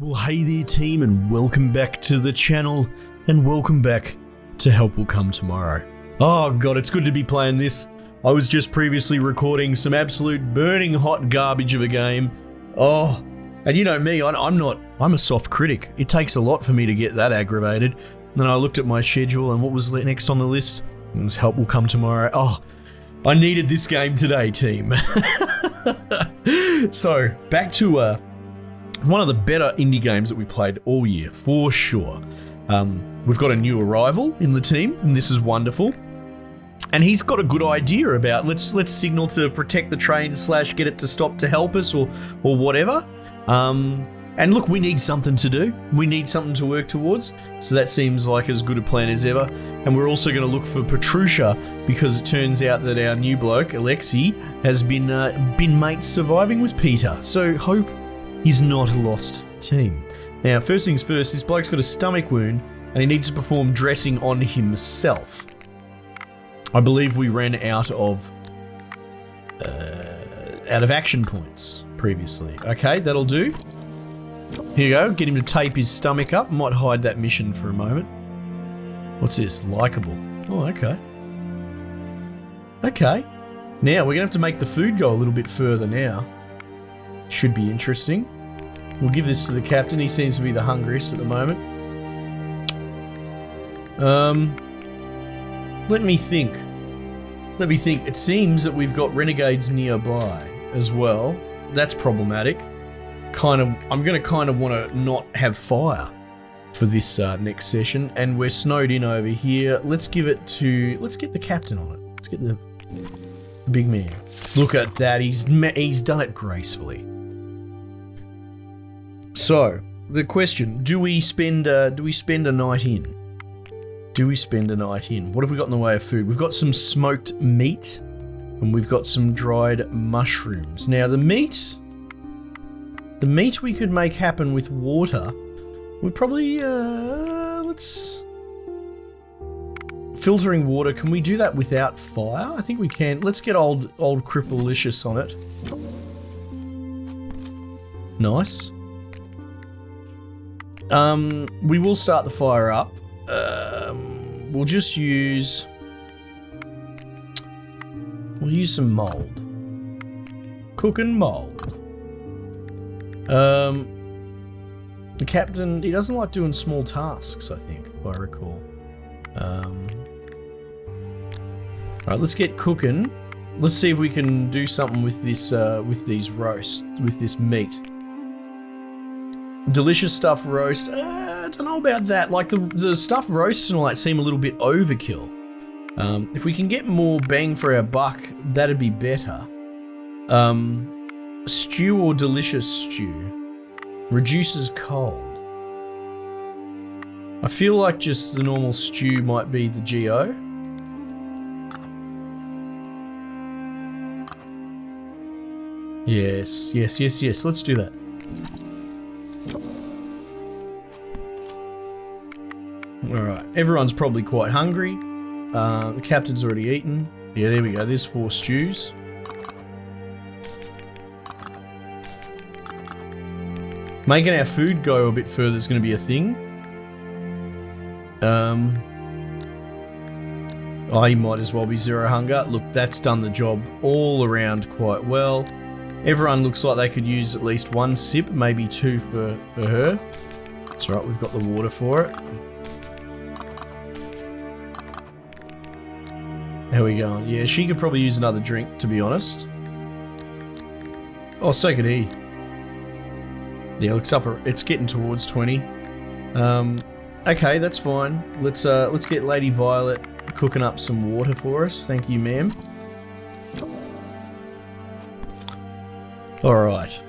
Well, hey there team, and welcome back to the channel, and welcome back to Help Will Come Tomorrow. Oh god, it's good to be playing this. I was just previously recording some absolute burning hot garbage of a game. Oh, and you know me, I'm a soft critic. It takes a lot for me to get that aggravated. And then I looked at my schedule, and what was next on the list? It was Help Will Come Tomorrow. Oh, I needed this game today, team. So, back to one of the better indie games that we played all year, for sure. We've got a new arrival in the team, and this is wonderful. And he's got a good idea about let's signal to protect the train / get it to stop to help us or whatever. And look, we need something to do. We need something to work towards. So that seems like as good a plan as ever. And we're also going to look for Patricia, because it turns out that our new bloke, Alexei, has been mates surviving with Peter. So hope he's not a lost team. Now, first things first, this bloke's got a stomach wound and he needs to perform dressing on himself. I believe we ran out of action points previously. Okay, that'll do. Here you go, get him to tape his stomach up. Might hide that mission for a moment. What's this? Likeable. Oh, okay. Okay. Now, we're going to have to make the food go a little bit further now. Should be interesting. We'll give this to the captain. He seems to be the hungriest at the moment. Let me think. It seems that we've got renegades nearby as well. That's problematic. I'm going to kind of want to not have fire for this next session, and we're snowed in over here. Let's get the captain on it. Let's get the big man. Look at that. He's done it gracefully. So, the question, do we spend a night in? What have we got in the way of food? We've got some smoked meat, and we've got some dried mushrooms. Now, the meat we could make happen with water. We'd probably, filtering water, can we do that without fire? I think we can. Let's get old Cripplelicious on it. Nice. We will start the fire up. We'll use some mold. Cooking mold. The captain, he doesn't like doing small tasks, I think, if I recall. Alright, let's get cooking. Let's see if we can do something with this, with this meat. Delicious stuffed roast. I don't know about that. Like, the stuffed roasts and all that seem a little bit overkill. If we can get more bang for our buck, that'd be better. Stew or delicious stew. Reduces cold. I feel like just the normal stew might be the GO. Yes. Let's do that. Alright, everyone's probably quite hungry. The captain's already eaten. Yeah, there we go. There's 4 stews. Making our food go a bit further is going to be a thing. He might as well be 0 hunger. Look, that's done the job all around quite well. Everyone looks like they could use at least 1 sip, maybe 2 for her. That's right, we've got the water for it. How we going? Yeah, she could probably use another drink, to be honest. Oh, so could he. Yeah, looks up. It's getting towards 20. Okay, that's fine. Let's get Lady Violet cooking up some water for us. Thank you, ma'am. All right.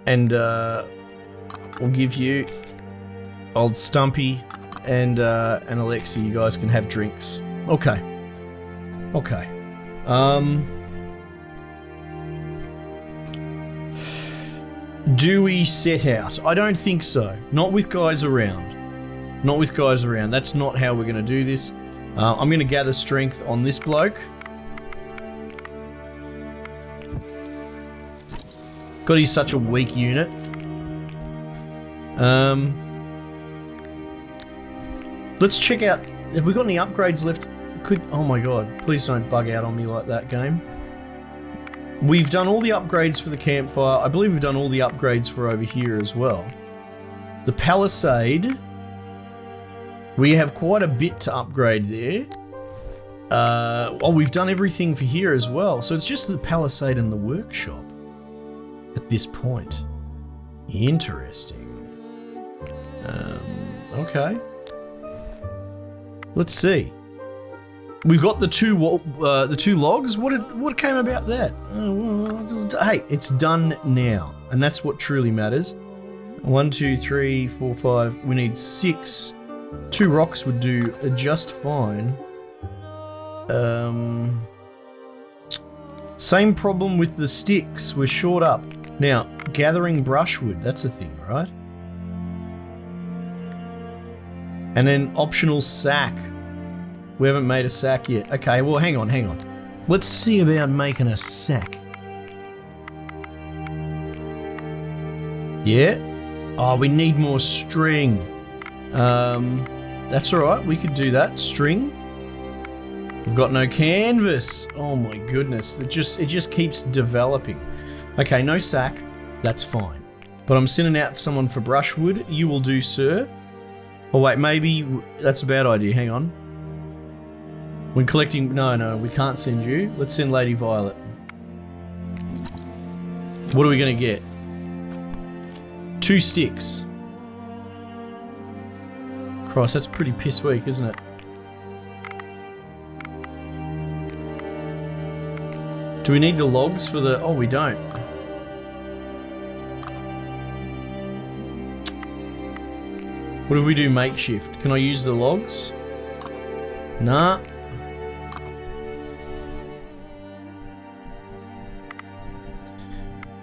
And we'll give you old Stumpy and Alexei. You guys can have drinks. Okay. Do we set out? I don't think so. Not with guys around. That's not how we're going to do this. I'm going to gather strength on this bloke. God, he's such a weak unit. Let's check out. Have we got any upgrades left? Oh my god, please don't bug out on me like that, game. We've done all the upgrades for the campfire. I believe we've done all the upgrades for over here as well. The palisade. We have quite a bit to upgrade there. We've done everything for here as well. So it's just the palisade and the workshop at this point. Interesting. Okay. Let's see. We've got the two logs. What came about that? Hey, it's done now, and that's what truly matters. 1, 2, 3, 4, 5. We need 6. 2 rocks would do just fine. Same problem with the sticks. We're short up. Now, gathering brushwood. That's a thing, right? And then optional sack. We haven't made a sack yet. Okay, well, hang on. Let's see about making a sack. Yeah. Oh, we need more string. That's alright, we could do that. String. We've got no canvas. Oh my goodness, it just keeps developing. Okay, no sack. That's fine. But I'm sending out someone for brushwood. You will do, sir. Oh wait, maybe that's a bad idea. Hang on. When collecting... No, we can't send you. Let's send Lady Violet. What are we going to get? 2 sticks. Christ, that's pretty piss weak, isn't it? Do we need the logs for the... Oh, we don't. What if we do makeshift? Can I use the logs? Nah.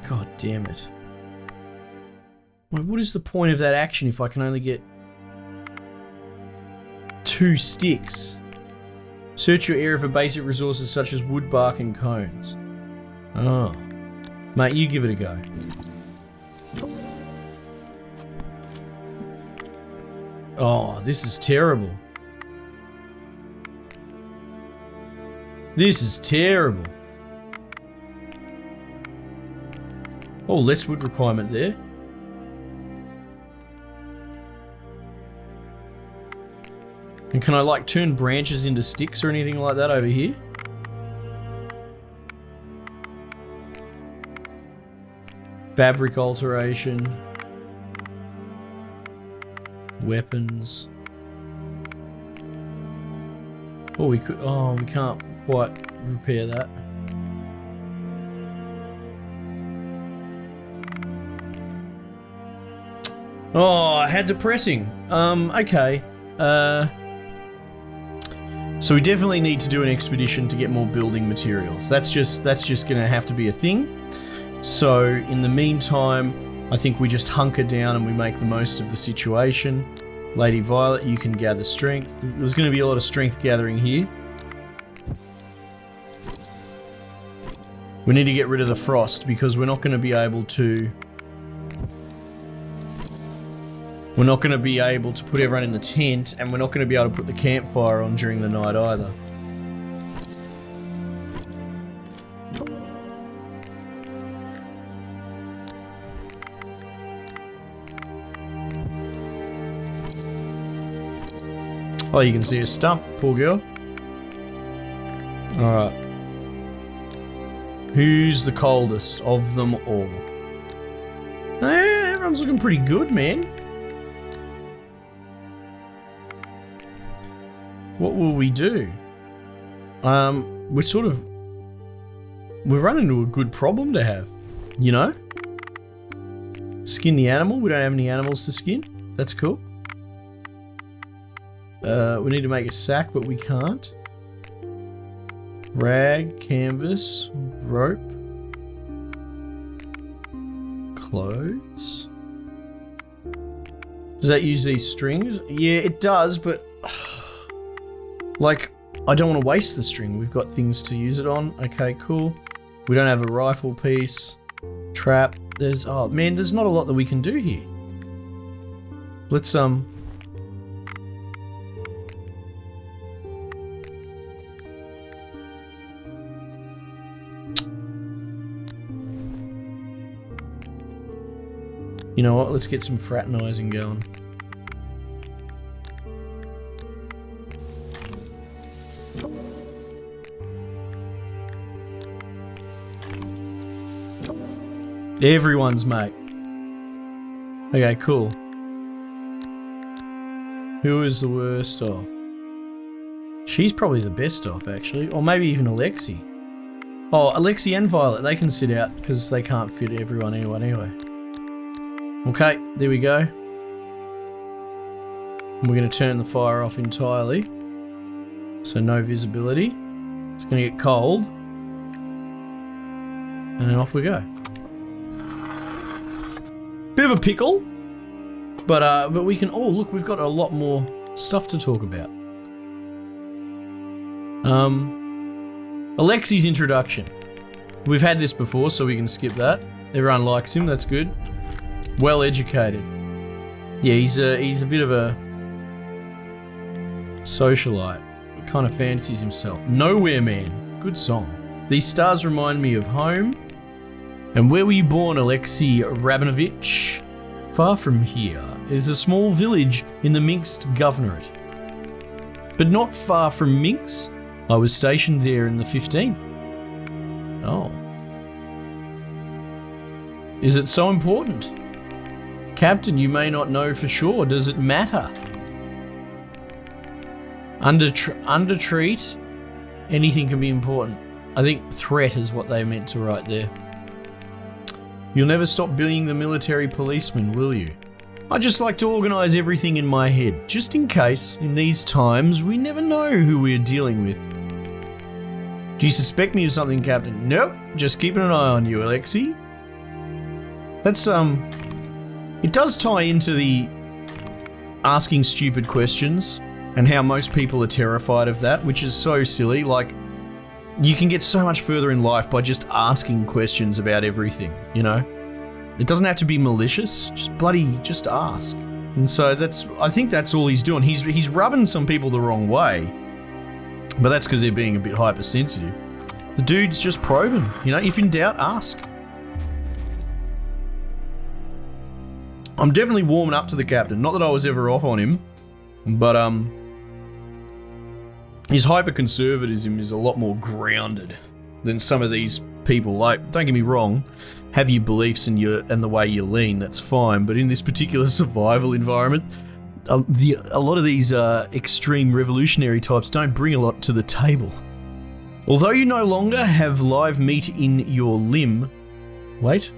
God damn it. Wait, what is the point of that action if I can only get 2 sticks? Search your area for basic resources such as wood, bark, and cones. Oh. Mate, you give it a go. Oh, this is terrible. This is terrible. Oh, less wood requirement there. And can I like turn branches into sticks or anything like that over here? Fabric alteration. Weapons. Oh, we could. Oh, we can't quite repair that. Oh, how depressing. Okay. So we definitely need to do an expedition to get more building materials. That's just gonna have to be a thing. So in the meantime, I think we just hunker down and we make the most of the situation. Lady Violet, you can gather strength. There's going to be a lot of strength gathering here. We need to get rid of the frost because we're not going to be able to... We're not going to be able to put everyone in the tent, and we're not going to be able to put the campfire on during the night either. Oh, you can see a stump, poor girl. Alright. Who's the coldest of them all? Everyone's looking pretty good, man. What will we do? We're running into a good problem to have, you know? Skin the animal. We don't have any animals to skin. That's cool. We need to make a sack, but we can't. Rag, canvas, rope, clothes. Does that use these strings? Yeah, it does, but like, I don't want to waste the string. We've got things to use it on. Okay, cool. We don't have a rifle piece. Trap. Oh man, there's not a lot that we can do here. Let's you know what? Let's get some fraternizing going. Everyone's mate. Okay, cool. Who is the worst off? She's probably the best off, actually. Or maybe even Alexi. Oh, Alexi and Violet, they can sit out because they can't fit everyone anyway. Okay, there we go. And we're going to turn the fire off entirely. So no visibility. It's going to get cold. And then off we go. Bit of a pickle, but we can. Oh, look, we've got a lot more stuff to talk about. Alexi's introduction. We've had this before, so we can skip that. Everyone likes him. That's good. Well educated. Yeah, he's a bit of a socialite. Kind of fancies himself. Nowhere Man. Good song. These stars remind me of home. And where were you born, Alexei Rabinovich? Far from here is a small village in the Minsk Governorate. But not far from Minsk, I was stationed there in the 15th. Oh. Is it so important? Captain, you may not know for sure. Does it matter? Under treat, anything can be important. I think threat is what they meant to write there. You'll never stop being the military policeman, will you? I just like to organise everything in my head, just in case, in these times, we never know who we're dealing with. Do you suspect me of something, Captain? Nope, just keeping an eye on you, Alexei. That's, it does tie into the asking stupid questions and how most people are terrified of that, which is so silly. Like, you can get so much further in life by just asking questions about everything, you know? It doesn't have to be malicious, just ask. And so I think that's all he's doing. He's rubbing some people the wrong way, but that's because they're being a bit hypersensitive. The dude's just probing, you know? If in doubt, ask. I'm definitely warming up to the captain. Not that I was ever off on him, but his hyper-conservatism is a lot more grounded than some of these people. Like, don't get me wrong, have your beliefs and the way you lean, that's fine. But in this particular survival environment, a lot of these extreme revolutionary types don't bring a lot to the table. Although you no longer have live meat in your limb... Wait.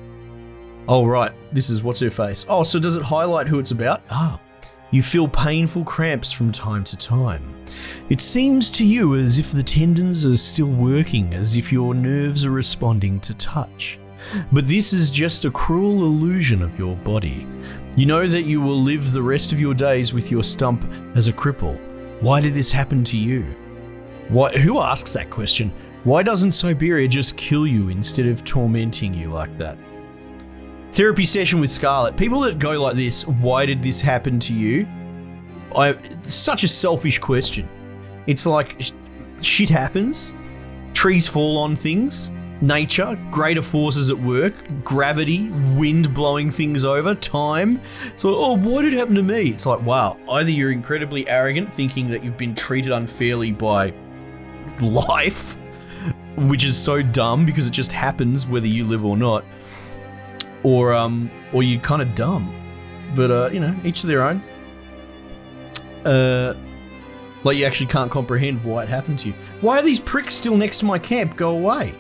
Oh, right. This is what's her face. Oh, so does it highlight who it's about? Ah. You feel painful cramps from time to time. It seems to you as if the tendons are still working, as if your nerves are responding to touch. But this is just a cruel illusion of your body. You know that you will live the rest of your days with your stump as a cripple. Why did this happen to you? Who asks that question? Why doesn't Siberia just kill you instead of tormenting you like that? Therapy session with Scarlett. People that go like this, why did this happen to you? Such a selfish question. It's like, shit happens, trees fall on things, nature, greater forces at work, gravity, wind blowing things over, time. So, oh, why did it happen to me? It's like, wow, either you're incredibly arrogant, thinking that you've been treated unfairly by life, which is so dumb because it just happens whether you live or not, or you're kind of dumb. But, you know, each to their own. Like you actually can't comprehend why it happened to you. Why are these pricks still next to my camp? Go away.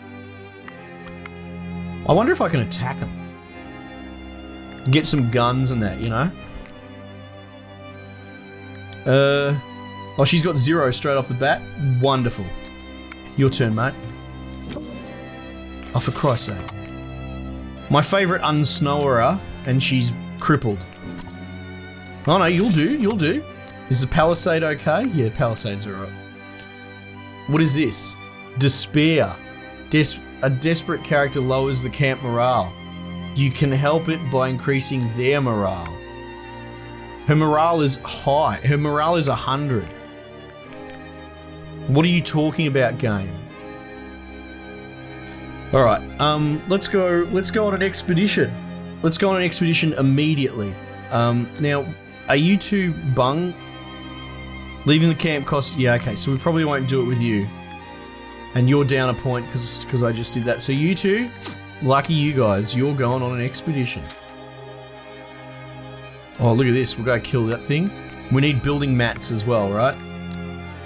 I wonder if I can attack them. Get some guns and that, you know? Oh, she's got 0 straight off the bat. Wonderful. Your turn, mate. Oh, for Christ's sake. My favourite unsnowerer, and she's crippled. Oh no, you'll do. Is the palisade okay? Yeah, palisade's alright. What is this? Despair. A desperate character lowers the camp morale. You can help it by increasing their morale. Her morale is high. Her morale is 100. What are you talking about, game? All right. Let's go on an expedition. Let's go on an expedition immediately. Now, are you two bung? Leaving the camp costs... Yeah, okay, so we probably won't do it with you. And you're down a point because I just did that. So you two, lucky you guys, you're going on an expedition. Oh, look at this. We'll go kill that thing. We need building mats as well, right?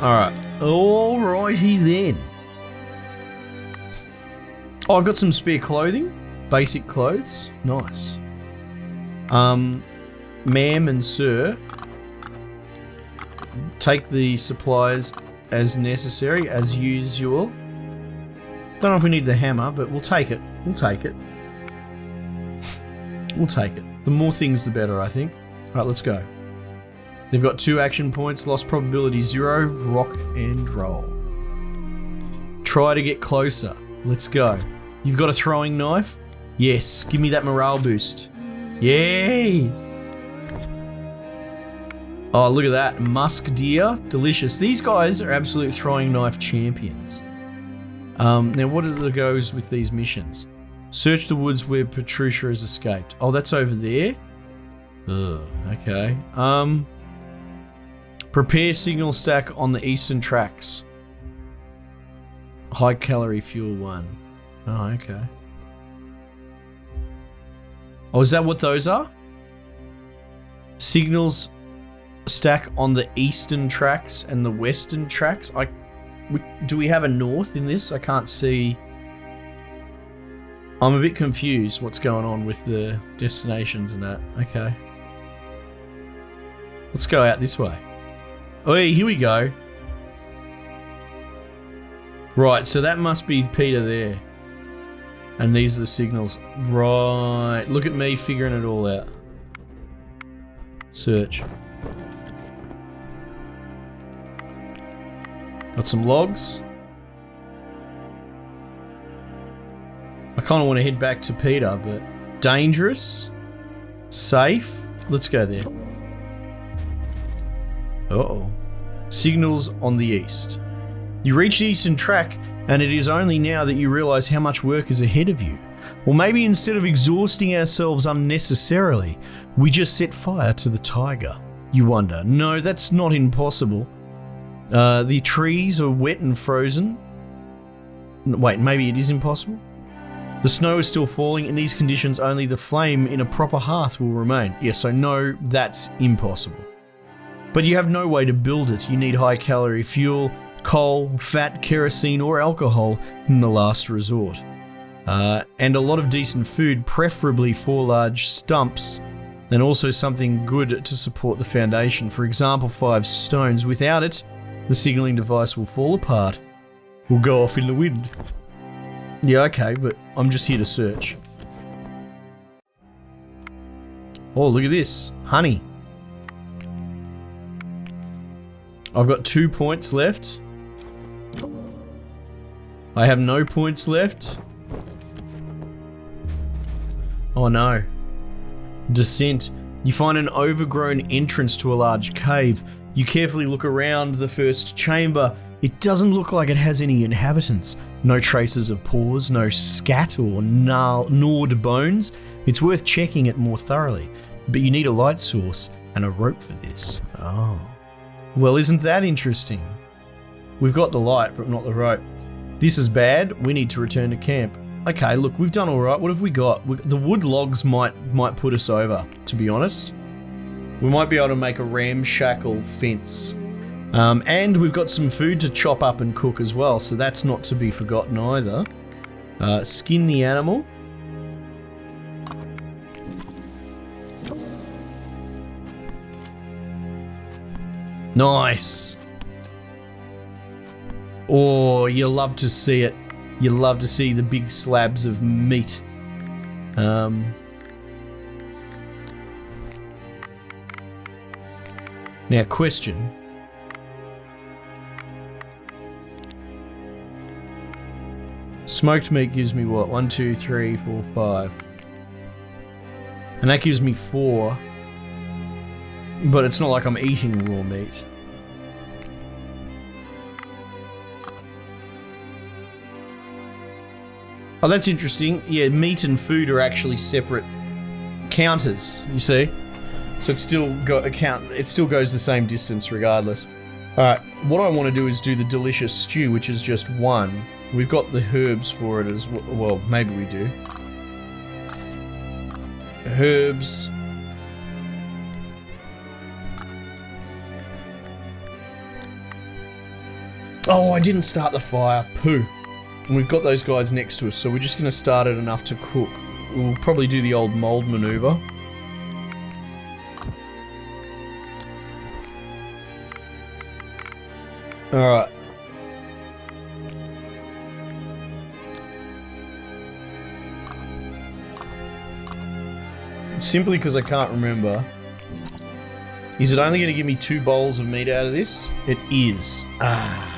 Alright. Alrighty then. Oh, I've got some spare clothing. Basic clothes. Nice. Ma'am and sir, take the supplies as necessary, as usual. Don't know if we need the hammer, but we'll take it. We'll take it. We'll take it. The more things, the better, I think. Alright, let's go. They've got 2 action points, loss probability 0, rock and roll. Try to get closer. Let's go. You've got a throwing knife? Yes, give me that morale boost. Yay! Oh, look at that. Musk deer. Delicious. These guys are absolute throwing knife champions. Now, what are the goes with these missions? Search the woods where Patricia has escaped. Oh, that's over there? Ugh, okay. Prepare signal stack on the eastern tracks. High calorie fuel 1. Oh, okay. Oh, is that what those are? Signals stack on the eastern tracks and the western tracks. Do we have a north in this? I can't see. I'm a bit confused what's going on with the destinations and that. Okay. Let's go out this way. Oh, here we go. Right, so that must be Peter there. And these are the signals. Right, look at me figuring it all out. Search. Got some logs. I kind of want to head back to Peter, but dangerous, safe. Let's go there. Uh-oh. Signals on the east. You reach the eastern track, and it is only now that you realise how much work is ahead of you. Or maybe instead of exhausting ourselves unnecessarily, we just set fire to the tiger. You wonder. No, that's not impossible. The trees are wet and frozen. Wait, maybe it is impossible? The snow is still falling. In these conditions, only the flame in a proper hearth will remain. Yeah, so no, that's impossible. But you have no way to build it. You need high-calorie fuel, coal, fat, kerosene, or alcohol in the last resort. And a lot of decent food, preferably 4 large stumps, and also something good to support the foundation. For example, 5 stones. Without it, the signalling device will fall apart. Will go off in the wind. Yeah, okay, but I'm just here to search. Oh, look at this. Honey. I've got 2 points left. I have no points left. Oh no. Descent. You find an overgrown entrance to a large cave. You carefully look around the first chamber. It doesn't look like it has any inhabitants. No traces of paws, no scat or gnawed bones. It's worth checking it more thoroughly. But you need a light source and a rope for this. Oh. Well, isn't that interesting? We've got the light, but not the rope. This is bad. We need to return to camp. Okay, look, we've done all right. What have we got? The wood logs might put us over, to be honest. We might be able to make a ramshackle fence. And we've got some food to chop up and cook as well, so that's not to be forgotten either. Skin the animal. Nice. Oh, you love to see it. You love to see the big slabs of meat. Now, question. Smoked meat gives me what? 1, 2, 3, 4, 5. And that gives me 4. But it's not like I'm eating raw meat. Oh, that's interesting. Yeah, meat and food are actually separate counters, you see? So it's still got a count, it still goes the same distance regardless. Alright, what I want to do is do the delicious stew, which is just one. We've got the herbs for it as well. Well, maybe we do. Herbs. Oh, I didn't start the fire. Poo. And we've got those guys next to us, so we're just going to start it enough to cook. We'll probably do the old mold maneuver. Alright. Simply because I can't remember. Is it only going to give me 2 bowls of meat out of this? It is. Ah.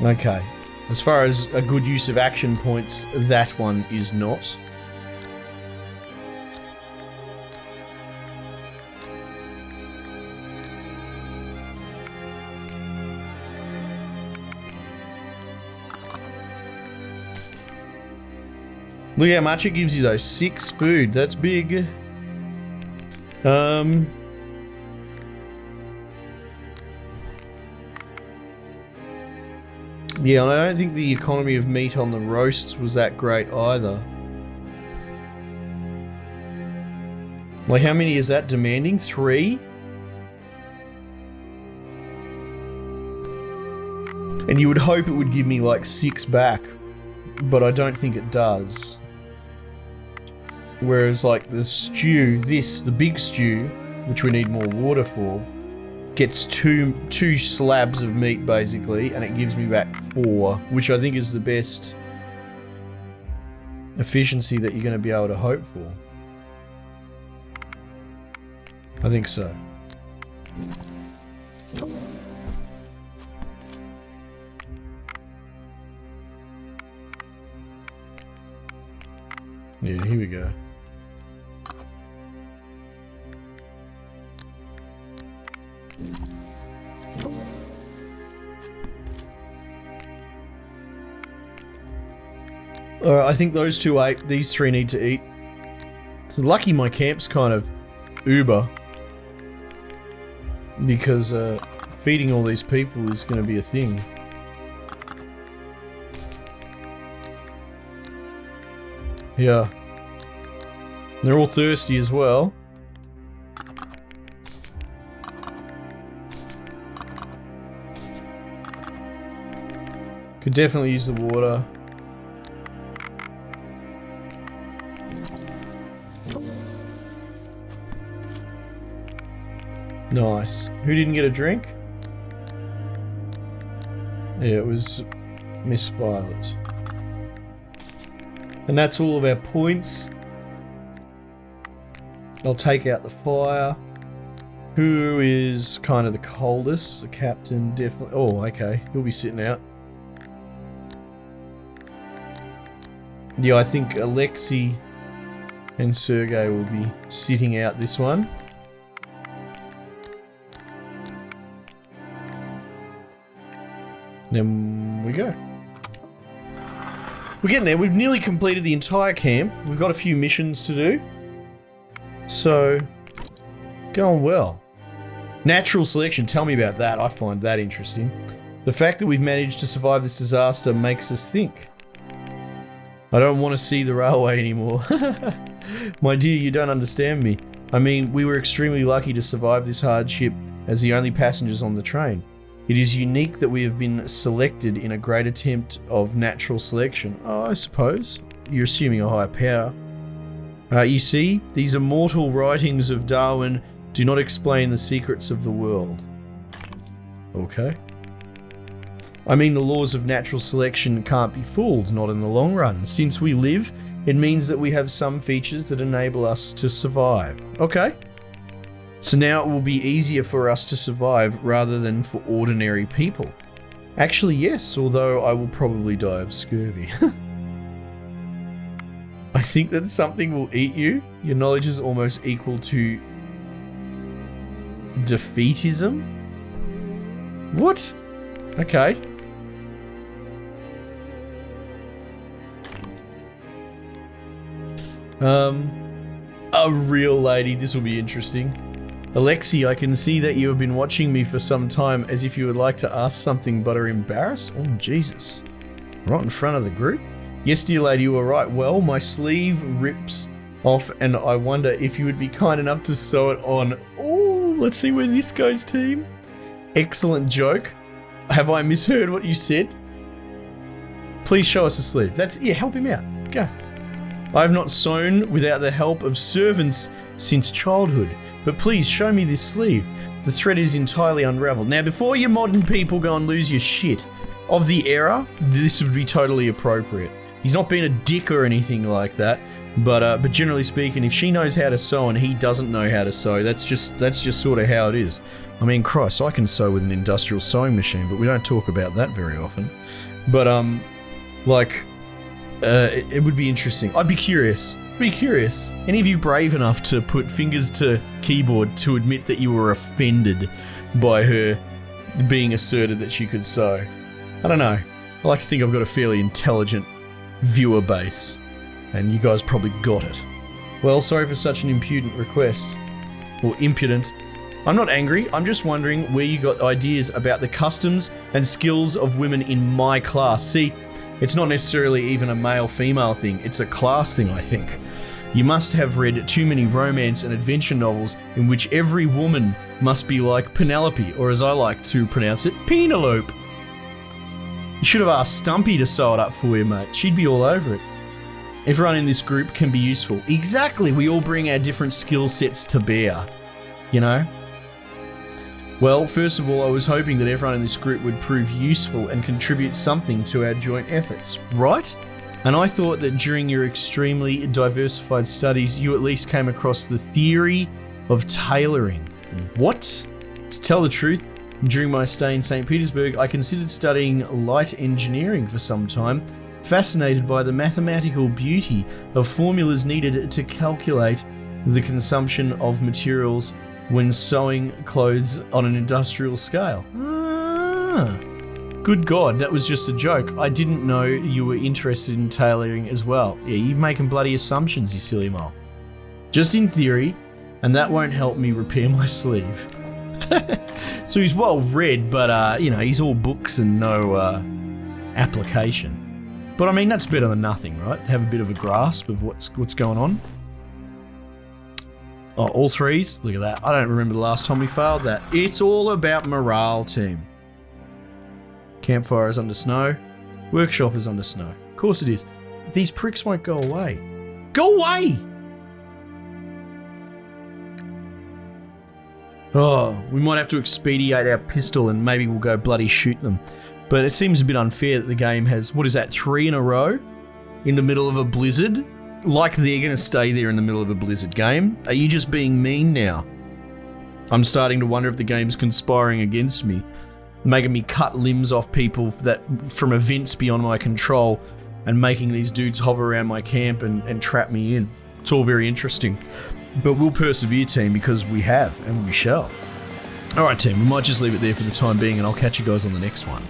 Okay. As far as a good use of action points, that one is not. Look how much it gives you though. 6 food. That's big. Yeah, I don't think the economy of meat on the roasts was that great either. Like, how many is that demanding? 3? And you would hope it would give me like 6 back, but I don't think it does. Whereas like the stew, the big stew, which we need more water for, gets two slabs of meat basically, and it gives me back 4, which I think is the best efficiency that you're going to be able to hope for. I think so. Yeah, here we go. Alright, I think those 2 ate. These 3 need to eat. So lucky my camp's kind of uber. Because feeding all these people is going to be a thing. Yeah. They're all thirsty as well. Could definitely use the water. Nice. Who didn't get a drink? Yeah, it was Miss Violet. And that's all of our points. I'll take out the fire. Who is kind of the coldest? The captain, definitely. Oh, okay. He'll be sitting out. Yeah, I think Alexei and Sergei will be sitting out this one. Then we go. We're getting there. We've nearly completed the entire camp. We've got a few missions to do. So, going well. Natural selection, tell me about that. I find that interesting. The fact that we've managed to survive this disaster makes us think. I don't want to see the railway anymore. My dear, you don't understand me. I mean, we were extremely lucky to survive this hardship as the only passengers on the train. It is unique that we have been selected in a great attempt of natural selection. Oh, I suppose. You're assuming a higher power. You see, these immortal writings of Darwin do not explain the secrets of the world. Okay. I mean, the laws of natural selection can't be fooled, not in the long run. Since we live, it means that we have some features that enable us to survive. Okay. So now it will be easier for us to survive rather than for ordinary people. Actually, yes, although I will probably die of scurvy. I think that something will eat you. Your knowledge is almost equal to Defeatism? What? Okay. A real lady. This will be interesting. Alexi, I can see that you have been watching me for some time as if you would like to ask something but are embarrassed. Oh, Jesus. Right in front of the group? Yes, dear lady, you are right. Well, my sleeve rips off and I wonder if you would be kind enough to sew it on. Oh, let's see where this goes, team. Excellent joke. Have I misheard what you said? Please show us a sleeve. Yeah, help him out. Go. I have not sewn without the help of servants since childhood, but please show me this sleeve. The thread is entirely unraveled. Now, before you modern people go and lose your shit, of the era, this would be totally appropriate. He's not being a dick or anything like that, but generally speaking, if she knows how to sew and he doesn't know how to sew, that's just sort of how it is. I mean, Christ, I can sew with an industrial sewing machine, but we don't talk about that very often. But it would be interesting. I'd be curious. Any of you brave enough to put fingers to keyboard to admit that you were offended by her being asserted that she could sew? I don't know. I like to think I've got a fairly intelligent viewer base, and you guys probably got it. Well, sorry for such an impudent request. Or impudent. I'm not angry, I'm just wondering where you got ideas about the customs and skills of women in my class. See, it's not necessarily even a male-female thing, it's a class thing, I think. You must have read too many romance and adventure novels in which every woman must be like Penelope, or as I like to pronounce it, Penelope. You should have asked Stumpy to sew it up for you, mate. She'd be all over it. Everyone in this group can be useful. Exactly, we all bring our different skill sets to bear, you know? Well, first of all, I was hoping that everyone in this group would prove useful and contribute something to our joint efforts, right? And I thought that during your extremely diversified studies, you at least came across the theory of tailoring. What? To tell the truth, during my stay in St. Petersburg, I considered studying light engineering for some time, fascinated by the mathematical beauty of formulas needed to calculate the consumption of materials when sewing clothes on an industrial scale. Ah, good God, that was just a joke. I didn't know you were interested in tailoring as well. Yeah, you're making bloody assumptions, you silly mole. Just in theory, and that won't help me repair my sleeve. So he's well read, but he's all books and no application. But I mean, that's better than nothing, right? Have a bit of a grasp of what's going on. Oh, all threes? Look at that. I don't remember the last time we failed that. It's all about morale, team. Campfire is under snow. Workshop is under snow. Of course it is. These pricks won't go away. Go away! Oh, we might have to expedite our pistol and maybe we'll go bloody shoot them. But it seems a bit unfair that the game has, what is that, 3 in a row? In the middle of a blizzard? Like they're going to stay there in the middle of a blizzard game? Are you just being mean now? I'm starting to wonder if the game's conspiring against me, making me cut limbs off people from events beyond my control and making these dudes hover around my camp and trap me in. It's all very interesting. But we'll persevere, team, because we have and we shall. Alright, team, we might just leave it there for the time being and I'll catch you guys on the next one.